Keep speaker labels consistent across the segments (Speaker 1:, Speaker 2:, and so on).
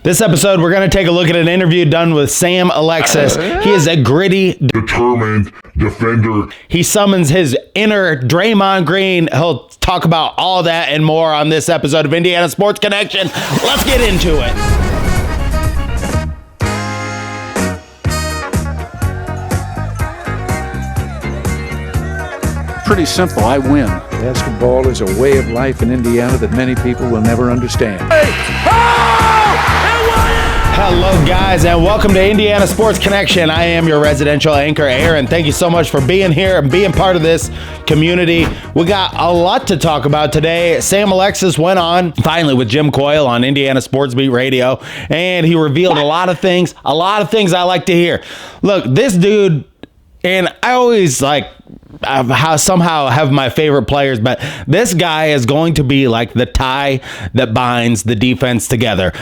Speaker 1: This episode, we're going to take a look at an interview done with Sam Alexis. He is a gritty, determined defender. He summons his inner Draymond Green. He'll talk about all that and more on this episode of Indiana Sports Connection. Let's get into it.
Speaker 2: Pretty simple. I win. Basketball is a way of life in Indiana that many people will never understand.
Speaker 1: Hello, guys, and welcome to Indiana Sports Connection. I am your residential anchor, Aaron. Thank you so much for being here and being part of this community. We got a lot to talk about today. Sam Alexis went on, finally, with Jim Coyle on Indiana Sports Beat Radio, and he revealed a lot of things I like to hear. Look, this dude, and I always somehow have my favorite players, but this guy is going to be like the tie that binds the defense together.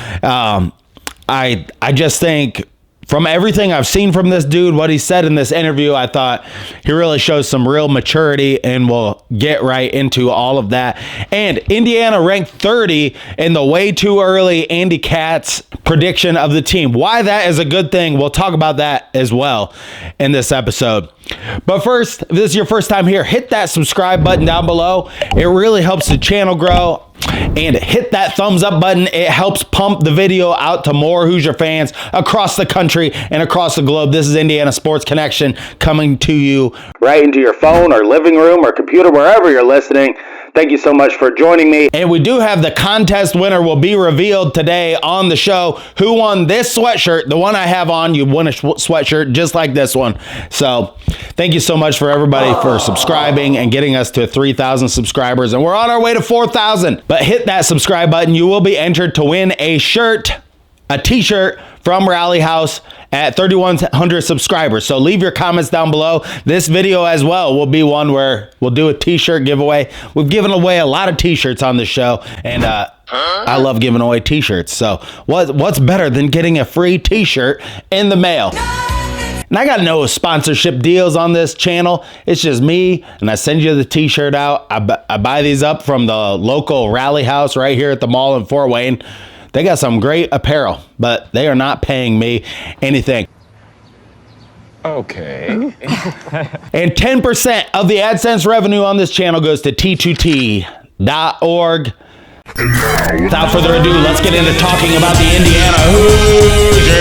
Speaker 1: I just think from everything I've seen from this dude, what he said in this interview, I thought he really shows some real maturity, and we'll get right into all of that. And Indiana ranked 30 in the way too early Andy Katz prediction of the team. Why that is a good thing, we'll talk about that as well in this episode. But first, if this is your first time here, hit that subscribe button down below. It really helps the channel grow. And hit that thumbs up button. It helps pump the video out to more Hoosier fans across the country and across the globe. This is Indiana Sports Connection coming to you right into your phone or living room or computer, wherever you're listening. Thank you so much for joining me. And we do have the contest winner will be revealed today on the show. Who won this sweatshirt? The one I have on, you won a sweatshirt just like this one. So thank you so much for everybody for subscribing and getting us to 3,000 subscribers. And we're on our way to 4,000. But hit that subscribe button. You will be entered to win a shirt, a t-shirt from Rally House at 3,100 subscribers. So leave your comments down below. This video as well will be one where we'll do a t-shirt giveaway. We've given away a lot of t-shirts on this show, and I love giving away t-shirts. So what's better than getting a free t-shirt in the mail? And I got no sponsorship deals on this channel. It's just me, and I send you the t-shirt out. I buy these up from the local Rally House right here at the mall in Fort Wayne. They got some great apparel, but they are not paying me anything.
Speaker 2: Okay.
Speaker 1: And 10% of the AdSense revenue on this channel goes to T2T.org. Without further ado, let's get into talking about the Indiana Hoosiers.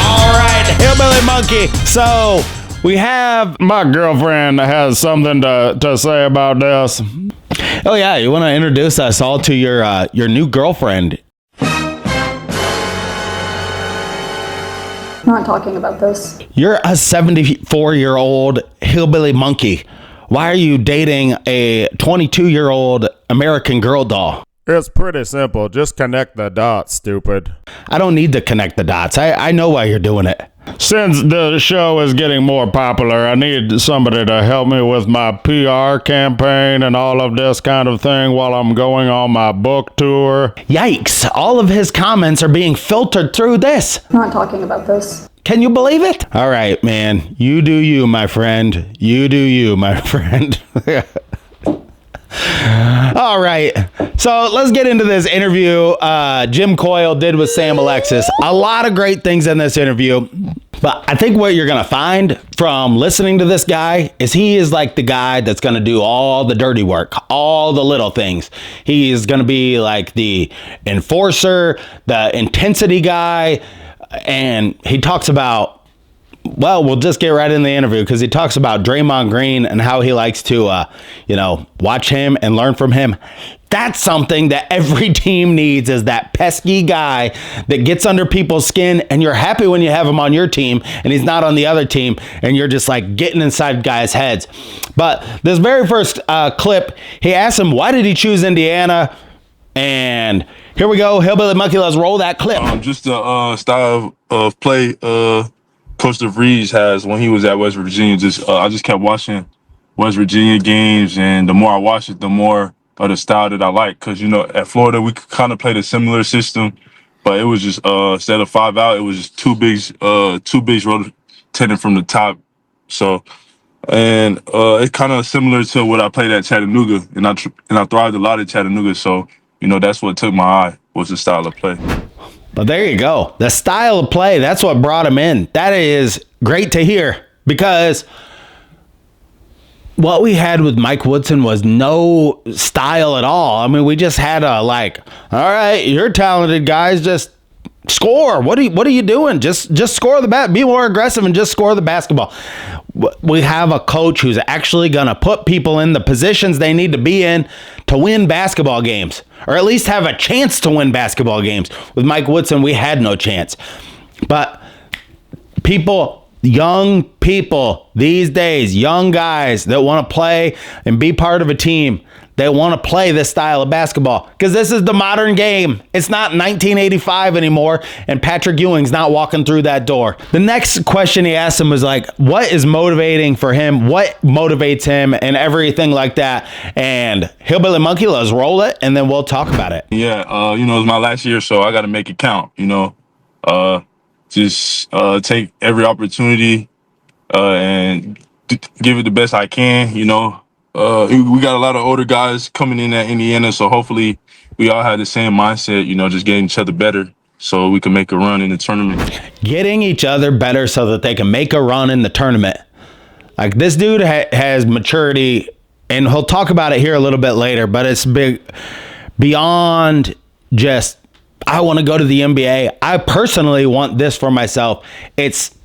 Speaker 1: All right, Hillbilly Monkey. So we have my girlfriend has something to say about this. Oh yeah, you want to introduce us all to your new girlfriend?
Speaker 3: Not talking about this.
Speaker 1: You're a 74-year-old hillbilly monkey. Why are you dating a 22-year-old American Girl doll?
Speaker 4: It's pretty simple. Just connect the dots, stupid.
Speaker 1: I don't need to connect the dots. I know why you're doing it.
Speaker 4: Since the show is getting more popular, I need somebody to help me with my PR campaign and all of this kind of thing while I'm going on my book tour.
Speaker 1: Yikes. All of his comments are being filtered through this.
Speaker 3: Not talking about this.
Speaker 1: Can you believe it? All right, man. You do you, my friend. You do you, my friend. All right, so let's get into this interview Jim Coyle did with Sam Alexis. A lot of great things in this interview, but I think what you're going to find from listening to this guy is he is like the guy that's going to do all the dirty work, all the little things. He is going to be like the enforcer, the intensity guy, and he talks about, well, we'll just get right in the interview because he talks about Draymond Green and how he likes to, watch him and learn from him. That's something that every team needs, is that pesky guy that gets under people's skin, and you're happy when you have him on your team and he's not on the other team, and you're just like getting inside guys' heads. But this very first clip, he asked him, why did he choose Indiana? And here we go. Hillbilly Monkey, let's roll that clip.
Speaker 5: Just the style of play Coach DeVries has when he was at West Virginia. I just kept watching West Virginia games, and the more I watched it, the more of the style that I like. Because, at Florida, we kind of played a similar system, but it was just, instead of 5 out, it was just two bigs rotating from the top. So, and it's kind of similar to what I played at Chattanooga, and I thrived a lot at Chattanooga. So, that's what took my eye was the style of play.
Speaker 1: But there you go. The style of play, that's what brought him in. That is great to hear, because what we had with Mike Woodson was no style at all. I mean, we just had a all right, you're talented guys, just score. What are you doing? Just score the bat. Be more aggressive and just score the basketball. We have a coach who's actually going to put people in the positions they need to be in to win basketball games, or at least have a chance to win basketball games. With Mike Woodson, we had no chance. But young people these days, young guys that want to play and be part of a team, they want to play this style of basketball, because this is the modern game. It's not 1985 anymore, and Patrick Ewing's not walking through that door. The next question he asked him was what is motivating for him? What motivates him and everything like that? And Hillbilly Monkey, let's roll it, and then we'll talk about it.
Speaker 5: Yeah, it's my last year, so I got to make it count, just take every opportunity and give it the best I can, We got a lot of older guys coming in at Indiana, so hopefully we all have the same mindset, just getting each other better so we can make a run in the tournament. Getting
Speaker 1: each other better so that they can make a run in the tournament. This dude has maturity, and he'll talk about it here a little bit later, but it's big beyond just, I want to go to the NBA. I personally want this for myself. It's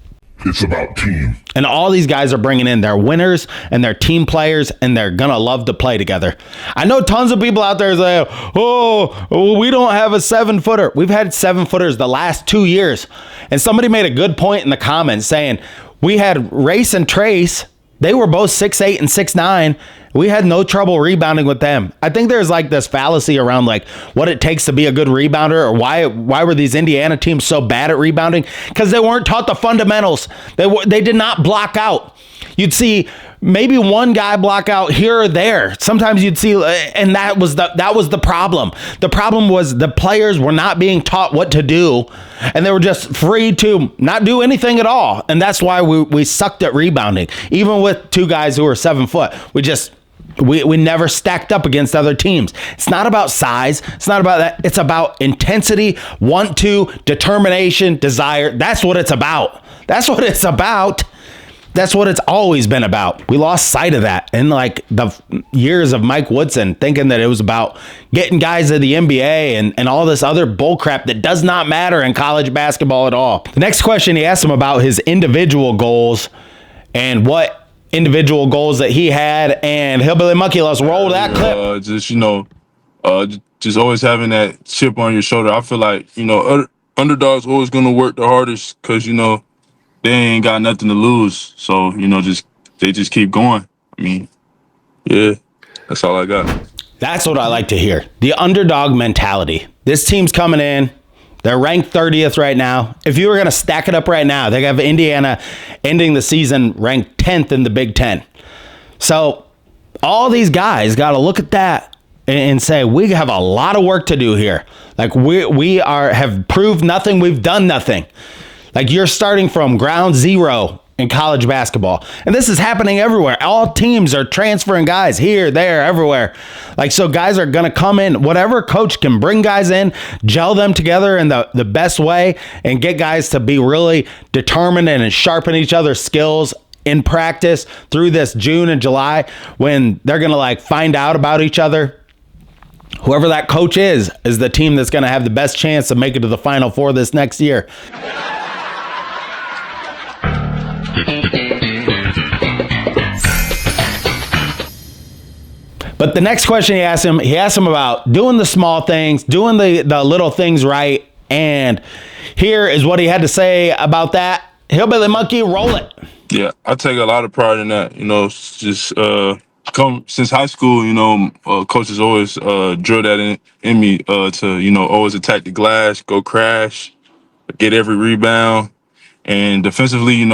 Speaker 1: about team. And all these guys are bringing in their winners and their team players, and they're going to love to play together. I know tons of people out there say, we don't have a 7-footer. We've had 7-footers the last 2 years. And somebody made a good point in the comments saying, we had Race and Trace. They were both 6'8" and 6'9". We had no trouble rebounding with them. I think there's this fallacy around what it takes to be a good rebounder, or why were these Indiana teams so bad at rebounding? Because they weren't taught the fundamentals. They did not block out. You'd see maybe one guy block out here or there. Sometimes you'd see, and that was the problem. The problem was the players were not being taught what to do, and they were just free to not do anything at all. And that's why we sucked at rebounding. Even with two guys who were 7 foot, we never stacked up against other teams. It's not about size. It's not about that. It's about intensity, want to, determination, desire. That's what it's about. That's what it's about. That's what it's always been about. We lost sight of that in the years of Mike Woodson, thinking that it was about getting guys to the NBA and all this other bull crap that does not matter in college basketball at all. The next question, he asked him about his individual goals and what individual goals that he had. And Hillbilly Monkey, let's roll that clip.
Speaker 5: Just always having that chip on your shoulder. I feel like, underdogs always going to work the hardest because, they ain't got nothing to lose. So, they just keep going. I mean, yeah, that's all I got.
Speaker 1: That's what I like to hear. The underdog mentality. This team's coming in. They're ranked 30th right now. If you were going to stack it up right now, they have Indiana ending the season ranked 10th in the Big Ten. So all these guys got to look at that and say, we have a lot of work to do here. We have proved nothing. We've done nothing. You're starting from ground zero in college basketball. And this is happening everywhere. All teams are transferring guys here, there, everywhere. So guys are going to come in. Whatever coach can bring guys in, gel them together in the best way, and get guys to be really determined and sharpen each other's skills in practice through this June and July, when they're going to find out about each other. Whoever that coach is the team that's going to have the best chance to make it to the Final Four this next year. But the next question he asked him about doing the small things, doing the little things right. And here is what he had to say about that. Hillbilly Monkey, roll it.
Speaker 5: Yeah, I take a lot of pride in that. Just since high school, coaches always drill that in me to, always attack the glass, go crash, get every rebound. And defensively,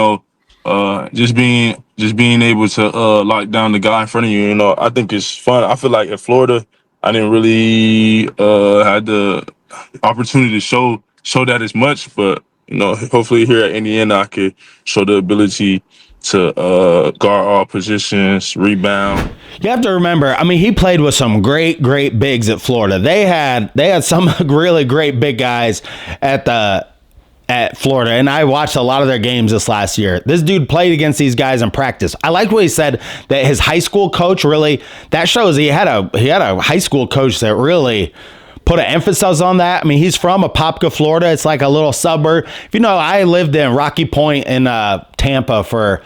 Speaker 5: just being able to lock down the guy in front of you, I think it's fun. I feel like at Florida, I didn't really had the opportunity to show that as much, but hopefully here at Indiana, I could show the ability to guard all positions, rebound.
Speaker 1: You have to remember, I mean, he played with some great bigs at Florida. They had some really great big guys at Florida, and I watched a lot of their games this last year. This dude played against these guys in practice. I like what he said, that his high school coach really, that shows he had a high school coach that really put an emphasis on that. I mean, he's from Apopka, Florida. It's like a little suburb. If you know, I lived in Rocky Point in Tampa for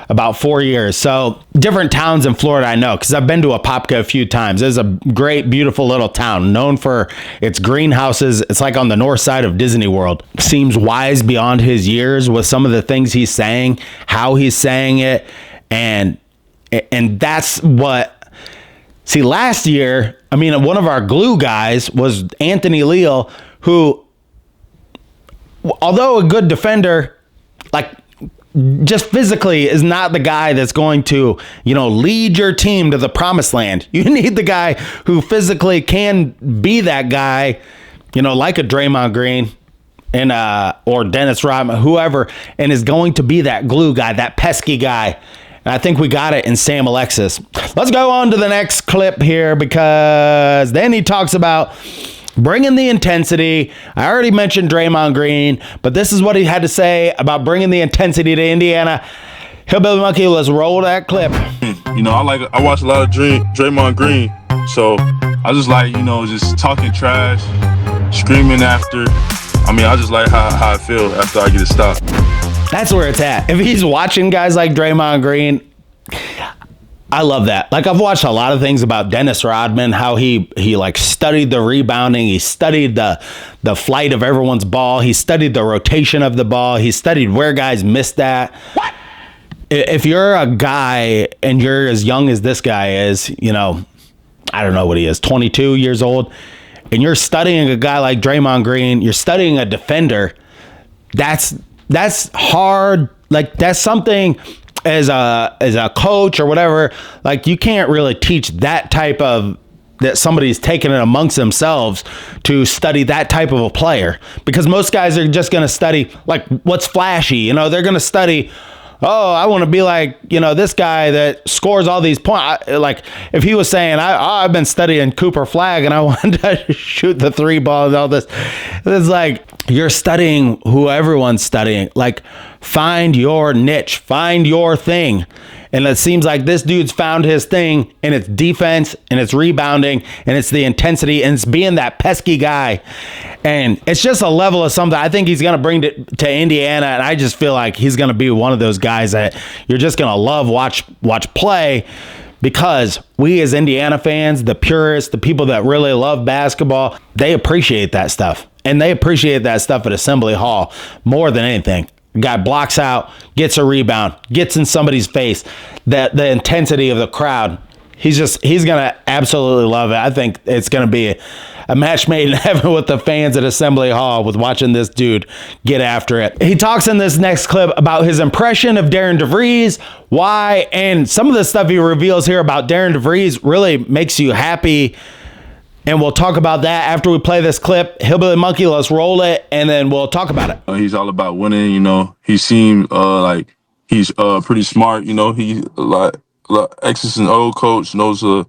Speaker 1: about 4 years. So different towns in Florida I know, because I've been to Apopka a few times. It's a great, beautiful little town known for its greenhouses. It's like on the north side of Disney World. Seems wise beyond his years with some of the things he's saying, how he's saying it. And that's what, see, last year, I mean, one of our glue guys was Anthony Leal, who, although a good defender, like, just physically is not the guy that's going to, lead your team to the promised land. You need the guy who physically can be that guy, like a Draymond Green and or Dennis Rodman, whoever, and is going to be that glue guy, that pesky guy. And I think we got it in Sam Alexis. Let's go on to the next clip here, because then he talks about bringing the intensity. I already mentioned Draymond Green, but this is what he had to say about bringing the intensity to Indiana. Hillbilly Monkey, let's roll that clip.
Speaker 5: I watch a lot of Draymond Green, so I just like, just talking trash, screaming after. I mean, I just like how I feel after I get a stop.
Speaker 1: That's where it's at. If he's watching guys like Draymond Green, I love that. Like, I've watched a lot of things about Dennis Rodman, how he like studied the rebounding. He studied the flight of everyone's ball. He studied the rotation of the ball. He studied where guys missed that. What? If you're a guy and you're as young as this guy is, I don't know what he is, 22 years old, and you're studying a guy like Draymond Green, you're studying a defender, that's hard. Like, that's something as a coach or whatever, like, you can't really teach that type of, that somebody's taking it amongst themselves to study that type of a player, because most guys are just going to study like what's flashy. They're going to study, oh, I want to be like, this guy that scores all these points. Like, if he was saying, I've been studying Cooper Flagg and I wanted to shoot the three ball and all this, it's like, you're studying who everyone's studying. Like, find your niche, find your thing. And it seems like this dude's found his thing, and it's defense, and it's rebounding, and it's the intensity, and it's being that pesky guy. And it's just a level of something I think he's going to bring to Indiana, and I just feel like he's going to be one of those guys that you're just going to love watch play, because we as Indiana fans, the purists, the people that really love basketball, they appreciate that stuff. And they appreciate that stuff at Assembly Hall more than anything. Guy blocks out, gets a rebound, gets in somebody's face, the intensity of the crowd. He's going to absolutely love it. I think it's going to be a match made in heaven with the fans at Assembly Hall with watching this dude get after it. He talks in this next clip about his impression of Darian DeVries, why, and some of the stuff he reveals here about Darian DeVries really makes you happy. And we'll talk about that after we play this clip. Hillbilly Monkey, let's roll it, and then we'll talk about it.
Speaker 5: He's all about winning, He seemed like he's pretty smart, He like X's and O coach, knows a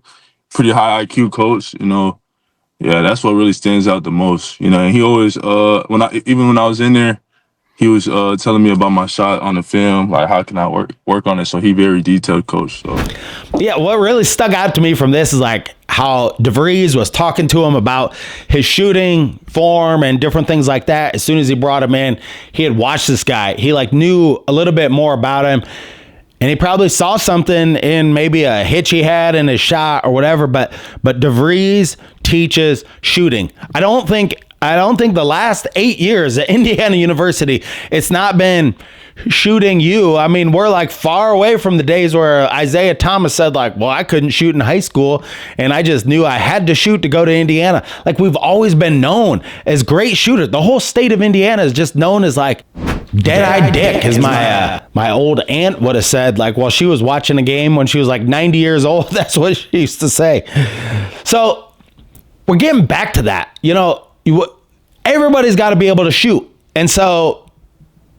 Speaker 5: pretty high IQ coach, Yeah, that's what really stands out the most, And he always, when I was in there, he was telling me about my shot on the film, like how can I work on it. So he very detailed coach. So
Speaker 1: yeah, what really stuck out to me from this is like how DeVries was talking to him about his shooting form and different things like that. As soon as he brought him in, he had watched this guy. He like knew a little bit more about him. And he probably saw something in maybe a hitch he had in his shot or whatever. But DeVries teaches shooting. I don't think the last 8 years at Indiana University, it's not been shooting you. I mean, we're like far away from the days where Isaiah Thomas said like, well, I couldn't shoot in high school and I just knew I had to shoot to go to Indiana. Like, we've always been known as great shooters. The whole state of Indiana is just known as like Dead-Eye Dick, as my old aunt would have said, like, while she was watching a game when she was like 90 years old. That's what she used to say. So we're getting back to that. Everybody's got to be able to shoot. And so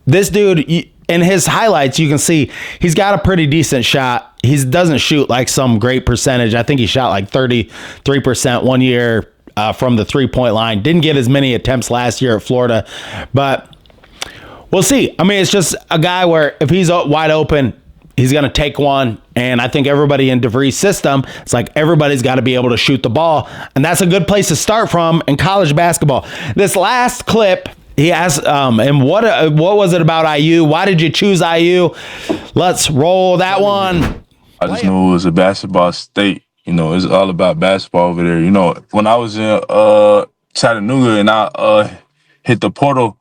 Speaker 1: this dude, in his highlights, you can see he's got a pretty decent shot. He doesn't shoot like some great percentage. I think he shot like 33% one year from the 3-point line. Didn't get as many attempts last year at Florida, but we'll see. I mean, it's just a guy where if he's wide open, he's going to take one. And I think everybody in DeVries' system, it's like everybody's got to be able to shoot the ball. And that's a good place to start from in college basketball. This last clip, he asked, and what was it about IU? Why did you choose IU? Let's roll that one.
Speaker 5: I just knew it was a basketball state. You know, it's all about basketball over there. You know, when I was in Chattanooga and I hit the portal,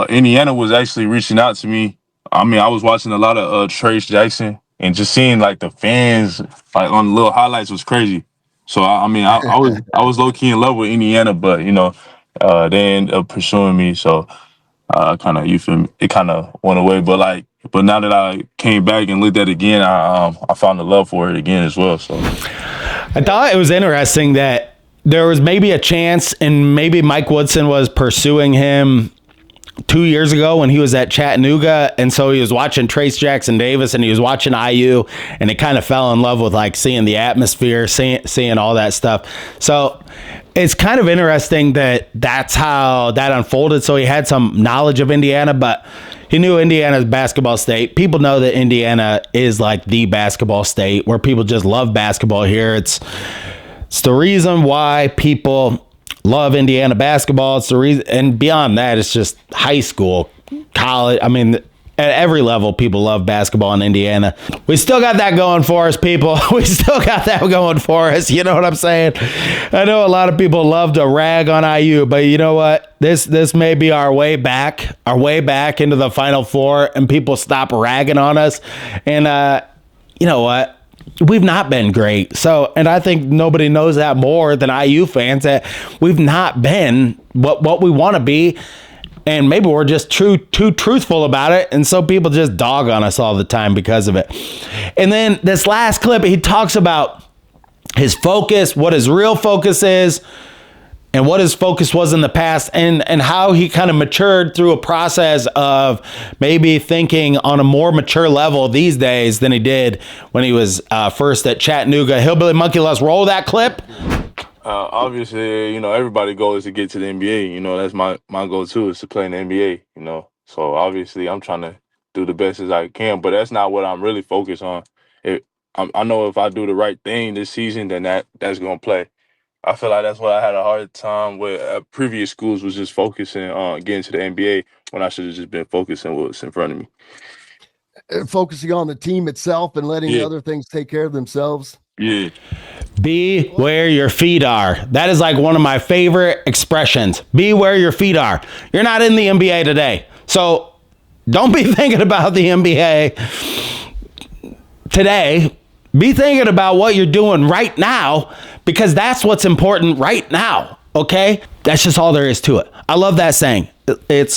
Speaker 5: Indiana was actually reaching out to me. I mean, I was watching a lot of Trace Jackson and just seeing like the fans like on the little highlights was crazy. So I was low key in love with Indiana, but you know, they ended up pursuing me. So kind of, you feel me? It kind of went away. But now that I came back and looked at it again, I found the love for it again as well. So
Speaker 1: I thought it was interesting that there was maybe a chance, and maybe Mike Woodson was pursuing him 2 years ago when he was at Chattanooga, and so he was watching Trace Jackson Davis and he was watching IU, and he kind of fell in love with like seeing the atmosphere, seeing all that stuff. So it's kind of interesting that that's how that unfolded. So he had some knowledge of Indiana, but he knew Indiana's basketball state. People know that Indiana is like the basketball state where people just love basketball here. It's the reason why people love Indiana basketball. It's the reason, and beyond that, it's just high school, college. I mean, at every level, people love basketball in Indiana. We still got that going for us, people. We still got that going for us. You know what I'm saying? I know a lot of people love to rag on IU, but you know what? This may be our way back into the Final Four, and people stop ragging on us. And you know what? We've not been great. So, and I think nobody knows that more than IU fans, that we've not been what we want to be. And maybe we're just too truthful about it. And so people just dog on us all the time because of it. And then this last clip, he talks about his focus, what his real focus is, and what his focus was in the past, and how he kind of matured through a process of maybe thinking on a more mature level these days than he did when he was first at Chattanooga. Hillbilly Monkey, let's roll that clip.
Speaker 5: Obviously, you know, everybody's goal is to get to the NBA. You know, that's my goal too, is to play in the NBA, you know. So obviously I'm trying to do the best as I can, but that's not what I'm really focused on. I know if I do the right thing this season, then that's going to play. I feel like that's what I had a hard time with at previous schools, was just focusing on getting to the NBA when I should have just been focusing on what's in front of me.
Speaker 6: Focusing on the team itself and letting other things take care of themselves.
Speaker 5: Yeah.
Speaker 1: Be where your feet are. That is like one of my favorite expressions. Be where your feet are. You're not in the NBA today. So don't be thinking about the NBA today. Be thinking about what you're doing right now, because that's what's important right now. Okay? That's just all there is to it. I love that saying. It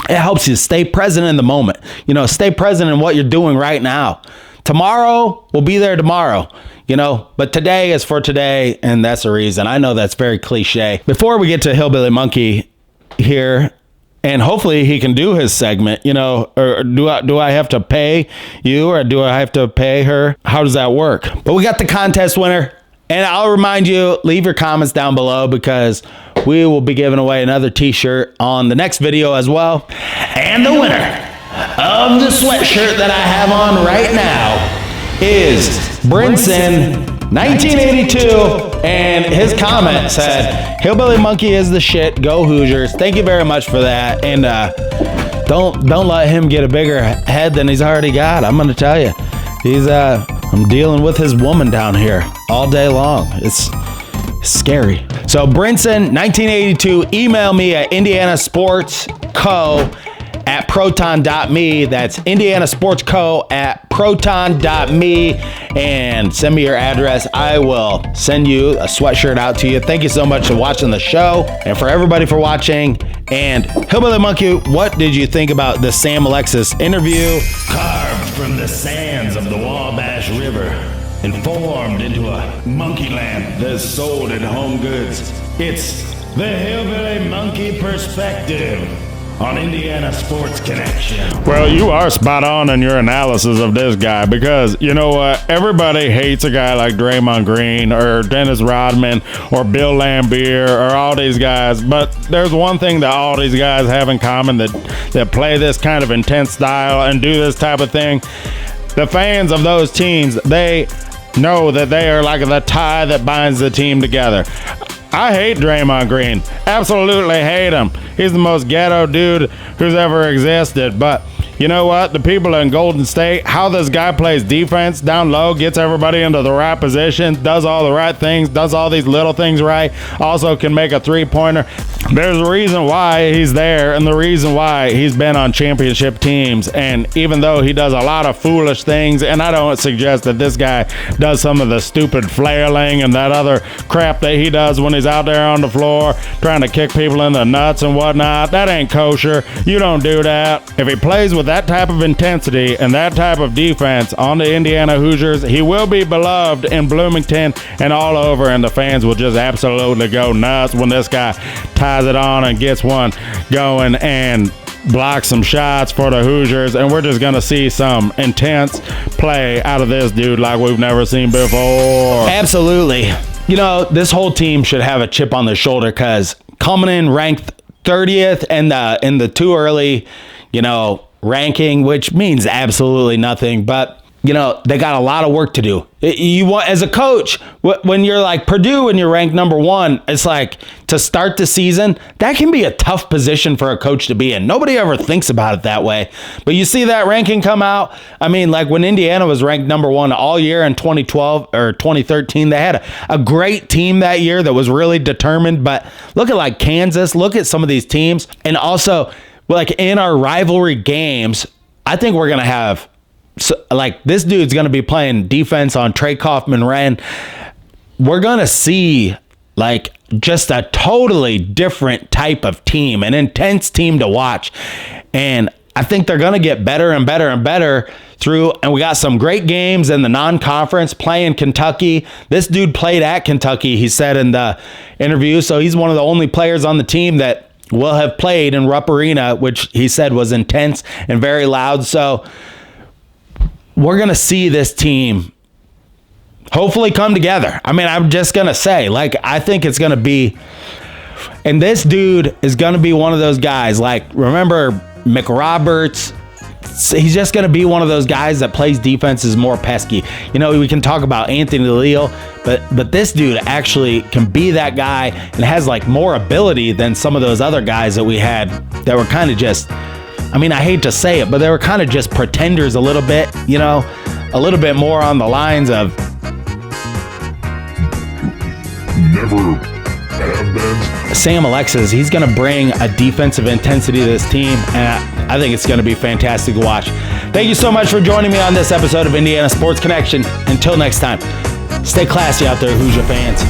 Speaker 1: helps you stay present in the moment. You know, stay present in what you're doing right now. Tomorrow will be there tomorrow, you know, but today is for today, and that's the reason. I know that's very cliche. Before we get to Hillbilly Monkey here, and hopefully he can do his segment, you know, or do I have to pay you, or do I have to pay her? How does that work? But we got the contest winner, and I'll remind you, leave your comments down below, because we will be giving away another t-shirt on the next video as well. And the winner of the sweatshirt that I have on right now is Brinson 1982, and his comment said, "Hillbilly Monkey is the shit. Go Hoosiers." Thank you very much for that, and don't let him get a bigger head than he's already got. I'm gonna tell you, I'm dealing with his woman down here all day long. It's scary. So Brinson 1982, email me at indianasportsco@proton.me. That's indianasportsco@proton.me, and send me your address. I will send you a sweatshirt out to you. Thank you so much for watching the show, and for everybody for watching. And Hillbilly Monkey, what did you think about the Sam Alexis interview?
Speaker 7: Carved from the sands of the Wabash River and formed into a monkey lamp that's sold at Home Goods. It's the Hillbilly Monkey Perspective. on Indiana Sports Connection.
Speaker 4: Well, you are spot on in your analysis of this guy because, you know what, everybody hates a guy like Draymond Green or Dennis Rodman or Bill Laimbeer or all these guys, but there's one thing that all these guys have in common that play this kind of intense style and do this type of thing. The fans of those teams, they know that they are like the tie that binds the team together. I hate Draymond Green. Absolutely hate him. He's the most ghetto dude who's ever existed. But you know what? The people in Golden State, how this guy plays defense down low, gets everybody into the right position, does all the right things, does all these little things right, also can make a three-pointer. There's a reason why he's there and the reason why he's been on championship teams. And even though he does a lot of foolish things, and I don't suggest that this guy does some of the stupid flailing and that other crap that he does when he's out there on the floor trying to kick people in the nuts and whatnot, that ain't kosher. You don't do that. If he plays with that type of intensity and that type of defense on the Indiana Hoosiers, he will be beloved in Bloomington and all over, and the fans will just absolutely go nuts when this guy ties it on and gets one going and blocks some shots for the Hoosiers, and we're just gonna see some intense play out of this dude like we've never seen before.
Speaker 1: Absolutely. You know, this whole team should have a chip on their shoulder because coming in ranked 30th and in the too early, ranking, which means absolutely nothing, but they got a lot of work to do. You want, as a coach, when you're like Purdue and you're ranked number 1, it's like to start the season, that can be a tough position for a coach to be in. Nobody ever thinks about it that way. But you see that ranking come out. I mean, like when Indiana was ranked number 1 all year in 2012 or 2013, they had a great team that year that was really determined. But look at like Kansas, look at some of these teams. And also, like in our rivalry games, I think we're going to have, this dude's going to be playing defense on Trey Kaufman-Renn. We're going to see like just a totally different type of team, an intense team to watch. And I think they're going to get better and better and better through. And we got some great games in the non-conference playing Kentucky. This dude played at Kentucky, he said in the interview. So he's one of the only players on the team that will have played in Rupp Arena, which he said was intense and very loud. So we're going to see this team hopefully come together. I mean, I'm just going to say, I think it's going to be, and this dude is going to be one of those guys, remember McRoberts? He's just going to be one of those guys that plays defenses more pesky. We can talk about Anthony Leal, but this dude actually can be that guy and has more ability than some of those other guys that we had that were kind of just, I mean, I hate to say it, but they were kind of just pretenders a little bit, a little bit more on the lines of
Speaker 8: never have been.
Speaker 1: Sam Alexis. He's going to bring a defensive intensity to this team, and I think it's going to be fantastic to watch. Thank you so much for joining me on this episode of Indiana Sports Connection. Until next time, stay classy out there, Hoosier fans.